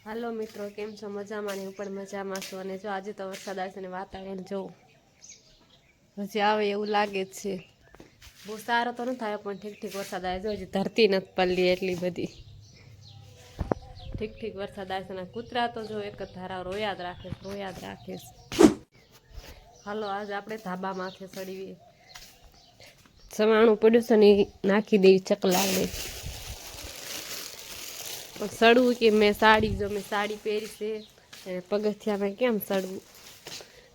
હાલો મિત્રો, કેમ છો? મજામાં ને? હું પણ મજામાં છું. અને જો આજે તો વરસાદ આવશે ને વાતાવરણ જો હજી આવે એવું લાગે છે. બહુ સારો તો ન થાય પણ ઠીક ઠીક વરસાદ આવે. જો હજી ધરતી નથી પલળી એટલી બધી. ઠીક ઠીક વરસાદ આવશે ને કૂતરા તો જો એક જ ધારા રોયા જ રાખે. હાલો આજે આપણે ધાબા માથે ચડીએ. સવાણું પડ્યું છે ને નાખી દેવી ચકલાને. સડવું કે મેં સાડી પહેરી છે પગથિયામાં કેમ સડવું?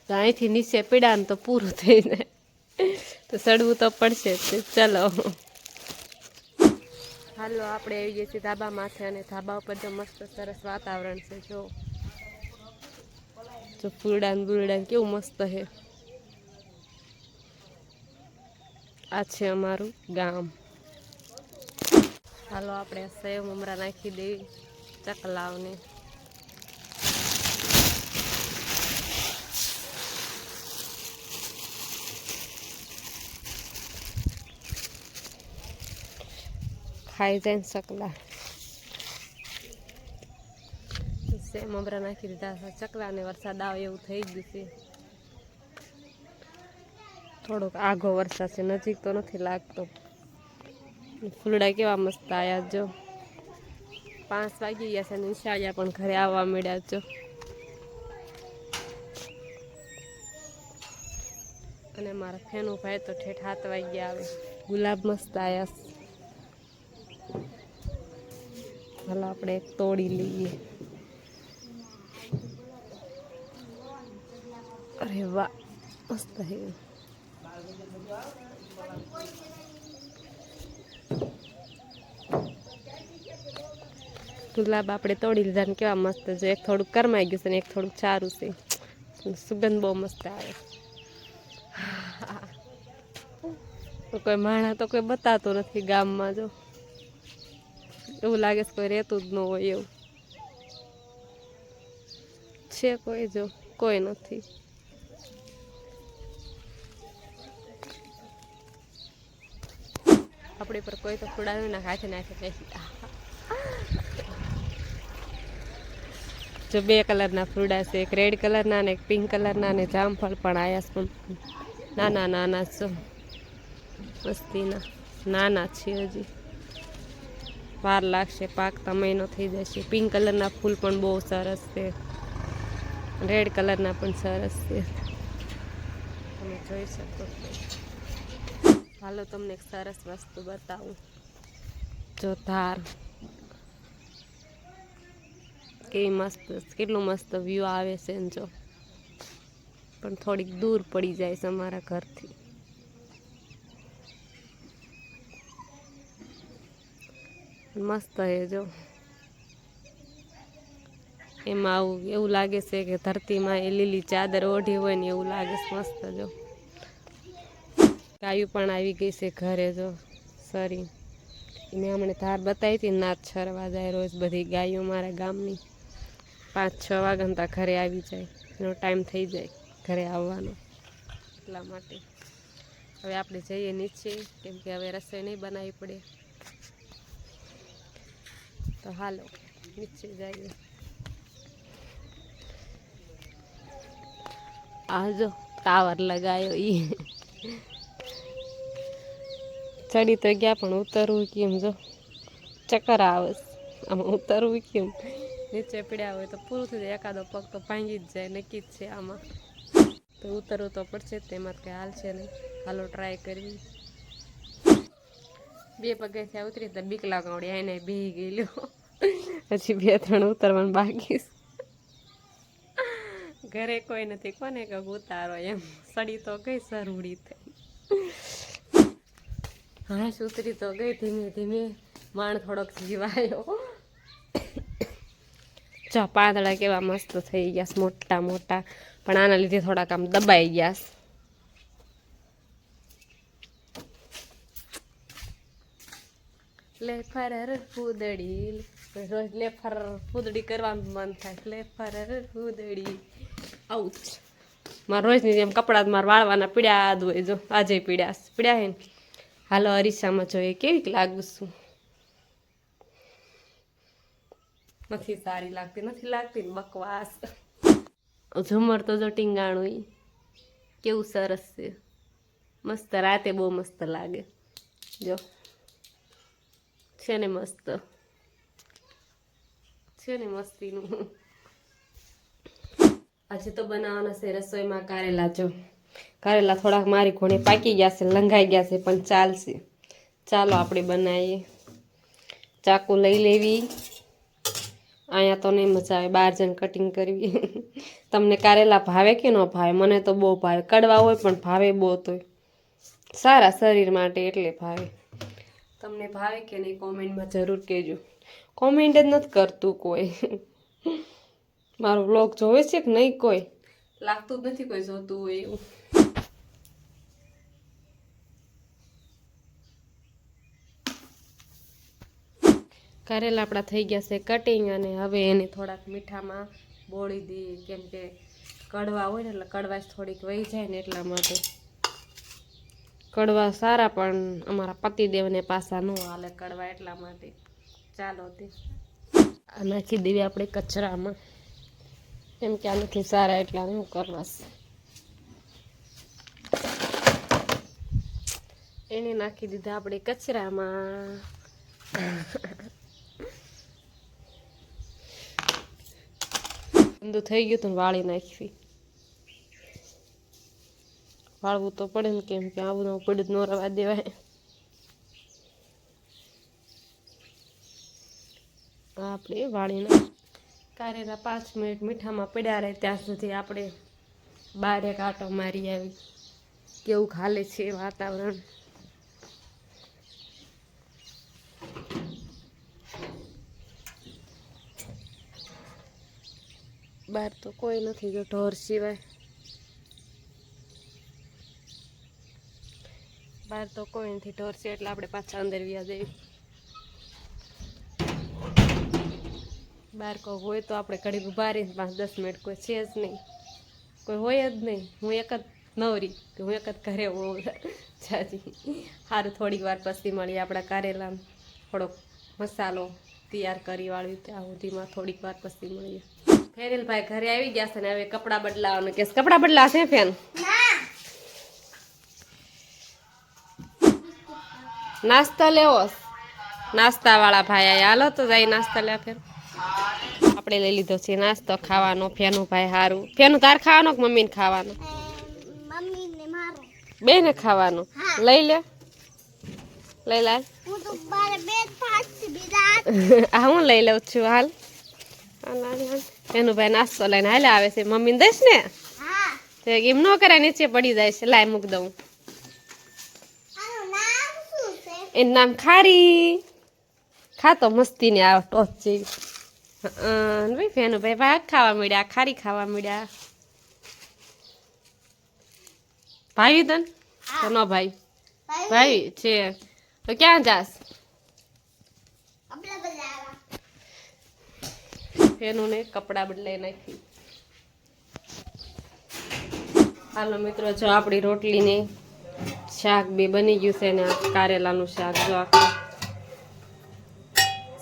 તો અહીંથી નીચે પીડા ને તો પૂરું થઈ જાય. તો સડવું તો પડશે જ. ચલો હાલો આપણે આવી ગયા છીએ ધાબા માથે અને ધાબા ઉપર તો મસ્ત સરસ વાતાવરણ છે. જો ફૂલડાન બુલડાન કેવું મસ્ત છે. આ છે અમારું ગામ. હાલો આપણે સેવ મમરા નાખી દેવી ચકલાઓને. ખાઈ જાય ને ચકલા. સેવ મમરા નાખી દીધા ચકલાને. વરસાદ આવે એવું થઈ ગયું છે. થોડોક આઘો વરસાદ છે, નજીક તો નથી લાગતો. ફૂલડા કેવા મસ્ત આયા જો. 5 વાગી ગયા છે ને નિશાળિયા પણ ઘરે આવવા મળ્યા જો. અને મારા ફેનું ભાઈ તો ઠેઠ 7 વાગ્યા આવે. ગુલાબ મસ્ત આયા. હાલો આપણે એક તોડી લઈએ. અરે વાહ મસ્ત હે. ગુલાબ આપણે તોડી લીધા ને કેવા મસ્ત છે. એક થોડુંક કરમાઈ ગયું છે ને એક થોડુંક સારું છે. સુગંધ બહુ મસ્ત આવે. કોઈ માણા તો કોઈ બતાતો નથી ગામમાં. જો એવું લાગે છે કોઈ રહેતું જ ન હોય એવું છે. કોઈ જો કોઈ નથી. આપણી પર કોઈ તો ફૂડાવી ના હાથે નાખે. જો 2 કલરના ફૂડા છે, એક રેડ કલરના ને એક પિંક કલરના ને જામફળ પણ આયા છે. નાના છો મસ્તીના નાના છે. હજી વાર લાગશે પાકતા, મહિનો થઈ જશે. પિંક કલરના ફૂલ પણ બહુ સરસ છે. રેડ કલરના પણ સરસ છે. તમે જોઈ શકો છો. હાલો તમને એક સરસ વસ્તુ બતાવું. જો ધાર કેવી મસ્ત, કેટલું મસ્ત વ્યૂ આવે છે ને જો. પણ થોડીક દૂર પડી જાય છે અમારા ઘરથી. મસ્ત હે જો. એમાં આવું એવું લાગે છે કે ધરતીમાં એ લીલી ચાદર ઓઢી હોય ને એવું લાગે છે. મસ્ત જો. ગાયું પણ આવી ગઈ છે ઘરે જો સરી. મેં હમણે ધાર બતાવી હતી. નાચ છરવા જાય રોજ બધી ગાયો મારા ગામની. 5-6 વાગ્યા તા ઘરે આવી જાય. એનો ટાઈમ થઈ જાય ઘરે આવવાનો. એટલા માટે હવે આપણે જઈએ નીચે, કેમ કે હવે રસોઈ નહીં બનાવવી પડે. તો હાલો નીચે જઈએ. આ જો ટાવર લગાયો ઈ. ચડી તો ગયા પણ ઉતરવું કેમ? જો ચક્કર આવે. આમાં ઉતરવું કેમ? નીચે પડ્યા હોય તો પૂરું થઈ જાય. એકાદો પગ તો ભાંગી જ જાય. નક્કી જ છે આમાં. તો ઉતરવું તો પડશે જ. તેમાં કંઈ હાલ છે નહીં. હાલો ટ્રાય કરવી. 2 પગથિયાં ઉતરી તો બીક લાગવડી. એને બેહી ગયેલો. હજી 2-3 ઉતરવાનું બાકી. ઘરે કોઈ નથી. કોને કે ઉતારો એમ. સડી તો ગઈ સરવડી થઈ. હા ઉતરી તો ગઈ ધીમે ધીમે. માણ થોડોક જીવાયો. જો પાંદડા કેવા મસ્ત થઈ ગયા. મોટા મોટા. પણ આના લીધે થોડાક આમ દબાઈ ગયા. લેફર ફૂદડી. રોજ લેફર ફૂદડી કરવાનું મન થાય. લેફર ફૂદડી. આવું જ મારે રોજની જેમ કપડાં મારે વાળવાના પીડ્યા જ હોય. જો આજે પીડ્યા હે ને. હાલો અરીસામાં જોઈએ કેવીક લાગુ છું. નથી સારી લાગતી, નથી લાગતી ને બકવાસ. ઝુમર તો જો ટીંગાણું ઈ કેવું સરસ છે, મસ્ત. રાતે બહુ મસ્ત લાગે જો, છે ને મસ્ત છે ને મસ્તીનું. આજે તો બનાવવાના છે રસોઈમાં કારેલા. જો કારેલા થોડાક મારી ઘોડે પાકી ગયા છે, લંઘાઈ ગયા છે, પણ ચાલશે. ચાલો આપણે બનાવીએ. ચાકુ લઈ લેવી. અહીંયા તો નહીં મજા આવે બહાર જઈને કટિંગ કરવી. તમને કારેલા ભાવે કે ન ભાવે? મને તો બહુ ભાવે. કડવા હોય પણ ભાવે બહુ, તોય સારા શરીર માટે એટલે ભાવે. તમને ભાવે કે નહીં કોમેન્ટમાં જરૂર કહેજો. કોમેન્ટ જ નથી કરતું કોઈ. મારો વ્લોગ જોવે છે કે નહીં કોઈ? લાગતું જ નથી કોઈ જોતું હોય એવું. કારેલા આપણા થઈ ગયા છે કટિંગ, અને હવે એને થોડાક મીઠામાં બોળી દઈએ, કેમ કે કડવા હોય ને એટલે કડવાશ થોડીક વહી જાય ને એટલા માટે. કડવા સારા પણ અમારા પતિદેવને પાસા ન હાલે કડવા, એટલા માટે. ચાલો તે નાખી દેવી આપણે કચરામાં, કેમ કે આ નથી સારા એટલા શું કરવા. એને નાખી દીધા આપણે કચરામાં. ઊંધું થઈ ગયું તો વાળી નાખવી. વાળવું તો પડે ને, કેમ કે આવું નવું પડે ન રવા દેવાય. આપણે વાળીને કારેલા 5 મિનિટ મીઠામાં પડ્યા રહે ત્યાં સુધી આપણે બહાર એક આંટો મારી આવી, કેવું ખાલે છે વાતાવરણ. બહાર તો કોઈ નથી, જો ઢોર સિવાય. બહાર તો કોઈ નથી, ઢોર છે એટલે આપણે પાછા અંદર વ્યા જઈએ. બહાર કોઈ હોય તો આપણે ઘડીક ઊભા રહીને 5-10 મિનિટ. કોઈ છે જ નહીં, કોઈ હોય જ નહીં. હું એક જ નવરી, કે હું એક જ ઘરે હોઉં જાજી. સારું, થોડીક વાર પછી મળીએ. આપણા કારેલા થોડોક મસાલો તૈયાર કરી વાળ્યું ત્યાં સુધીમાં થોડીક વાર પછી મળીએ. ફેરેલભાઈ ઘરે આવી ગયા છે ને હવે કપડાં બદલાવાનું કે કપડાં બદલા છે. ફેન નાસ્તા લેવો, નાસ્તા વાળા ભાઈ હાલો તો જાય નાસ્તા લે. ફેર આપણે લઈ લીધો છે નાસ્તો ખાવાનો. ફેનું ભાઈ હારું. ફેનું તાર ખાવાનો કે મમ્મીને ખાવાનો? બેને ખાવાનું. લઈ લે, લઈ લે. હા, હું લઈ લઉં છું. હાલ એનું ભાઈ નાસ્તો લઈને હાલે આવે છે. મમ્મીને દઈશ ને? એમ ન કરાય, નીચે પડી જાય છે. લાય મૂક દઉં. એનું નામ ખારી. ખાતો મસ્તી ને આવે ટોચ જેવી. ભાઈ ફેનું ભાઈ ભાગ ખાવા મળ્યા, ખારી ખાવા મળ્યા. ભાઈ તન તો ન ભાઈ ભાઈ છે તો ક્યાં જાસ? એનું ને કપડાં બદલાઈ નાખી. હાલો મિત્રો, જો આપણી રોટલી ને શાક બી બની ગયું છે ને કારેલાનું શાક જો આખું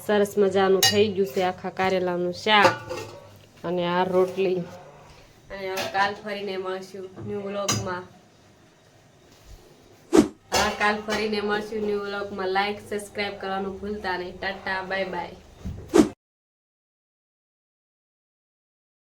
સરસ મજાનું થઈ ગયું છે. આખા કારેલાનું શાક અને આ રોટલી. અને હવે કાલ ફરીને મળશું ન્યૂ વ્લોગમાં. કાલ ફરીને મળશું ન્યૂ વ્લોગમાં. લાઈક સબસ્ક્રાઈબ કરવાનું ભૂલતા નહીં. Tata, bye bye.